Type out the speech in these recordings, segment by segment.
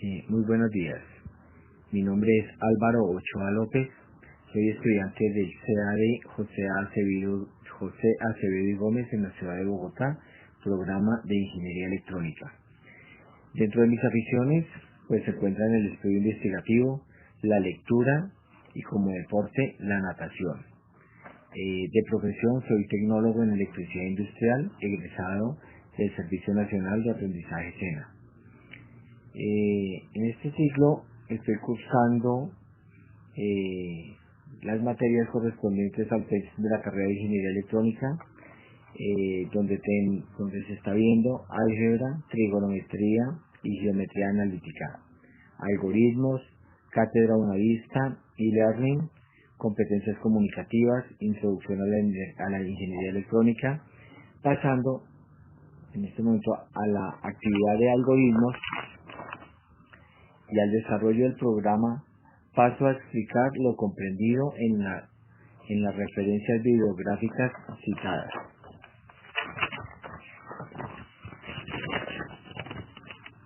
Muy buenos días. Mi nombre es Álvaro Ochoa López. Soy estudiante del CAD José Acevedo y Gómez en la ciudad de Bogotá, programa de Ingeniería Electrónica. Dentro de mis aficiones, se encuentran el estudio investigativo, la lectura y como deporte, la natación. De profesión soy tecnólogo en electricidad industrial, egresado del Servicio Nacional de Aprendizaje SENA. En este ciclo estoy cursando las materias correspondientes al texto de la carrera de Ingeniería Electrónica, donde se está viendo álgebra, trigonometría y geometría analítica, algoritmos, cátedra una vista, e-learning, competencias comunicativas, introducción a la ingeniería electrónica, pasando en este momento a la actividad de algoritmos y al desarrollo del programa. Paso a explicar lo comprendido en las referencias bibliográficas citadas.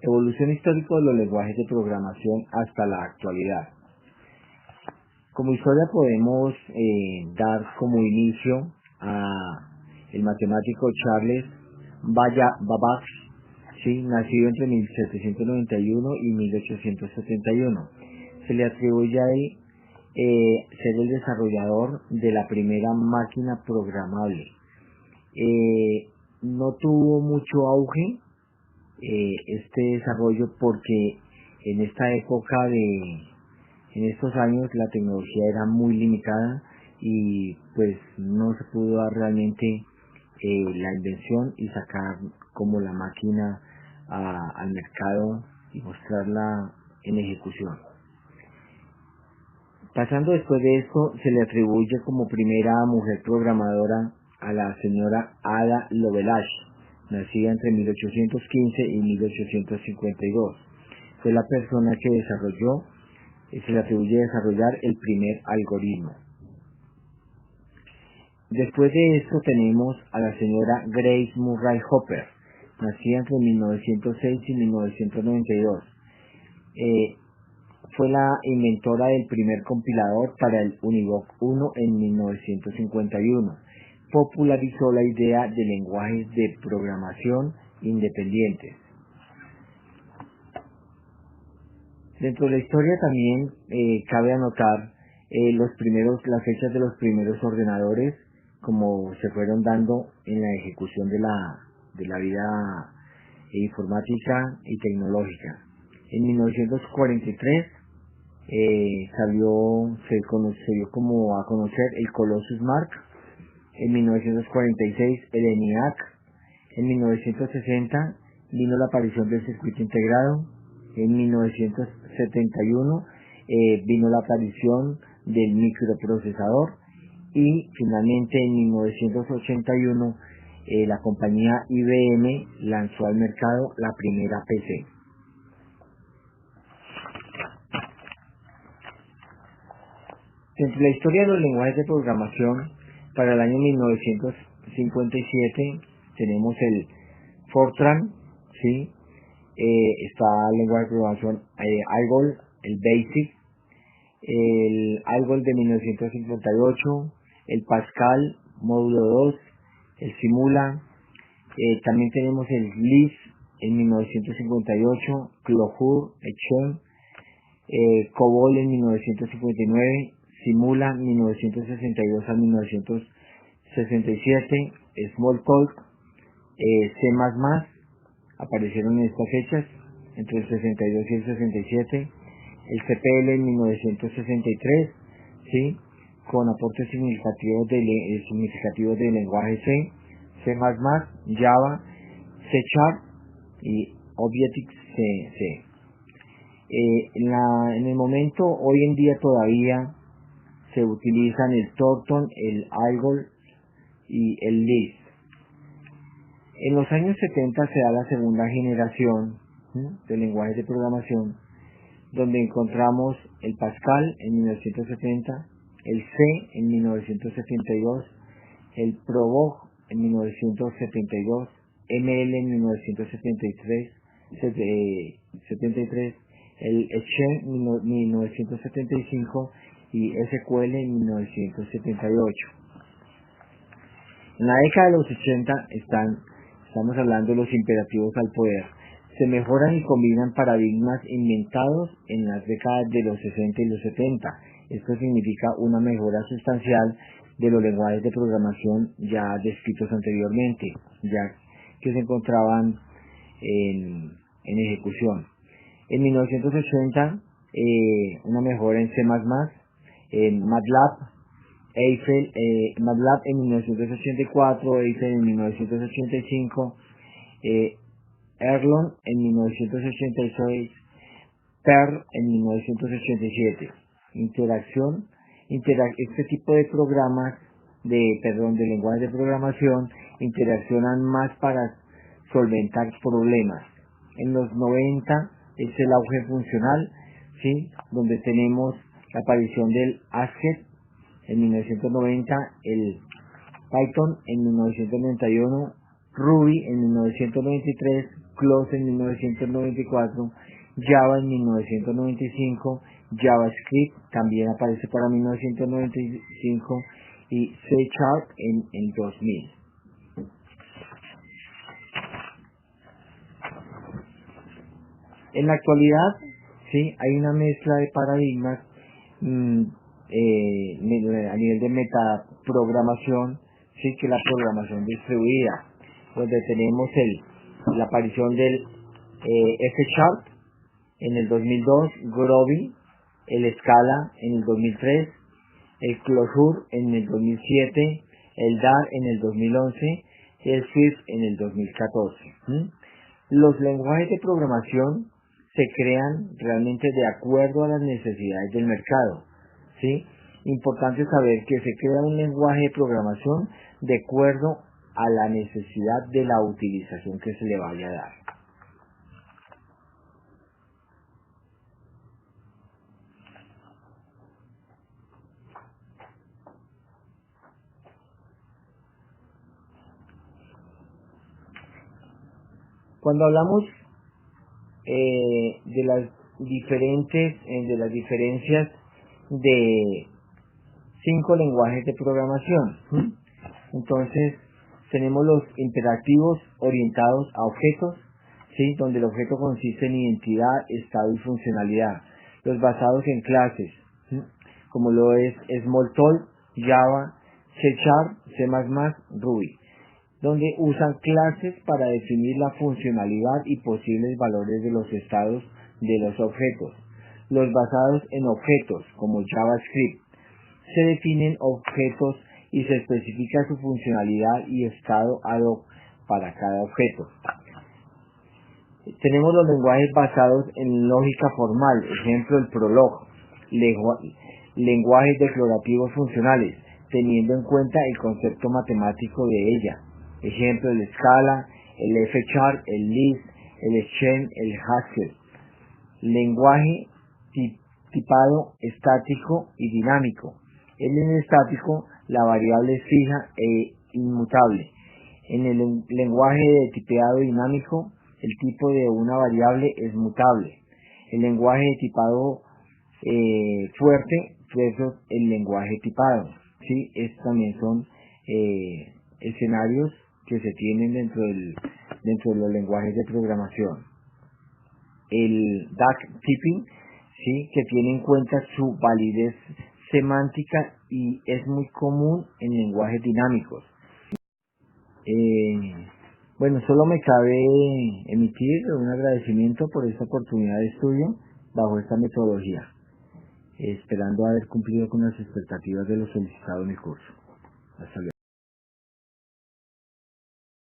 Evolución histórica de los lenguajes de programación hasta la actualidad. Como historia podemos dar como inicio a el matemático Charles Babbage, nacido entre 1791 y 1871. Se le atribuye a él ser el desarrollador de la primera máquina programable. No tuvo mucho auge este desarrollo porque en esta época en estos años la tecnología era muy limitada y no se pudo dar realmente la invención y sacar como la máquina al mercado y mostrarla en ejecución. Pasando después de esto, se le atribuye como primera mujer programadora a la señora Ada Lovelace, nacida entre 1815 y 1852. Fue la persona que se le atribuye desarrollar el primer algoritmo. Después de esto tenemos a la señora Grace Murray Hopper, nacida entre 1906 y 1992. Fue la inventora del primer compilador para el Univoc 1 en 1951. Popularizó la idea de lenguajes de programación independientes. Dentro de la historia también cabe anotar las fechas de los primeros ordenadores, como se fueron dando en la ejecución de la vida informática y tecnológica. En 1943 se dio como a conocer el Colossus Mark, en 1946 el ENIAC, en 1960 vino la aparición del circuito integrado, en 1971 vino la aparición del microprocesador y finalmente en 1981 la compañía IBM lanzó al mercado la primera PC. Dentro de la historia de los lenguajes de programación, para el año 1957 tenemos el Fortran, está el lenguaje de programación ALGOL, el BASIC, el ALGOL de 1958, el Pascal módulo 2, el Simula, también tenemos el Lisp en 1958, Clojure, Echon, COBOL en 1959, Simula 1962 a 1967, Smalltalk, C++, aparecieron en estas fechas, entre el 62 y el 67, el CPL en 1963, con aportes significativos de lenguaje C++, Java, C# y Objective-C. En el momento, hoy en día todavía se utilizan el Torton, el ALGOL y el Lisp. En los años 70 se da la segunda generación de lenguajes de programación, donde encontramos el Pascal en 1970, el C en 1972, el Prolog en 1972, ML en 1973, el Exchange 1975 y SQL en 1978. En la década de los 80 estamos hablando de los imperativos al poder. Se mejoran y combinan paradigmas inventados en las décadas de los 60 y los 70. Esto significa una mejora sustancial de los lenguajes de programación ya descritos anteriormente, ya que se encontraban en ejecución. En 1980, una mejora en C++, en MATLAB, Eiffel, MATLAB en 1984, Eiffel en 1985, Erlon en 1986, Perl en 1987. Este tipo de programas, de lenguajes de programación, interaccionan más para solventar problemas. En los 90 es el auge funcional, ¿sí? Donde tenemos la aparición del ASCII en 1990, el Python en 1991, Ruby en 1993, Close en 1994, Java en 1995, JavaScript también aparece para 1995 y C# en 2000. En la actualidad, sí, hay una mezcla de paradigmas a nivel de metaprogramación, sí, que la programación distribuida, donde tenemos la aparición del F# en el 2002, Groovy, el Scala en el 2003, el Clojure en el 2007, el Dart en el 2011 y el Swift en el 2014. Los lenguajes de programación se crean realmente de acuerdo a las necesidades del mercado, ¿sí? Importante saber que se crea un lenguaje de programación de acuerdo a la necesidad de la utilización que se le vaya a dar. Cuando hablamos de las diferencias de 5 lenguajes de programación, entonces tenemos los imperativos orientados a objetos, ¿sí? Donde el objeto consiste en identidad, estado y funcionalidad. Los basados en clases, ¿sí? Como lo es Smalltalk, Java, C#, C++, Ruby, donde usan clases para definir la funcionalidad y posibles valores de los estados de los objetos. Los basados en objetos, como JavaScript, se definen objetos y se especifica su funcionalidad y estado ad hoc para cada objeto. Tenemos los lenguajes basados en lógica formal, ejemplo el Prolog, lenguajes declarativos funcionales, teniendo en cuenta el concepto matemático de ella, ejemplo el Scala, el F#, el Lisp, el Exchange, el Haskell. Lenguaje tipado estático y dinámico. En el estático, la variable es fija e inmutable. En el lenguaje de tipeado dinámico, el tipo de una variable es mutable. El lenguaje de tipado fuerte versus el lenguaje tipado, ¿sí? Estos también son escenarios que se tienen dentro de los lenguajes de programación. El DAG typing, ¿sí? Que tiene en cuenta su validez semántica y es muy común en lenguajes dinámicos. Bueno, solo me cabe emitir un agradecimiento por esta oportunidad de estudio bajo esta metodología, esperando haber cumplido con las expectativas de los solicitados en el curso. Hasta luego.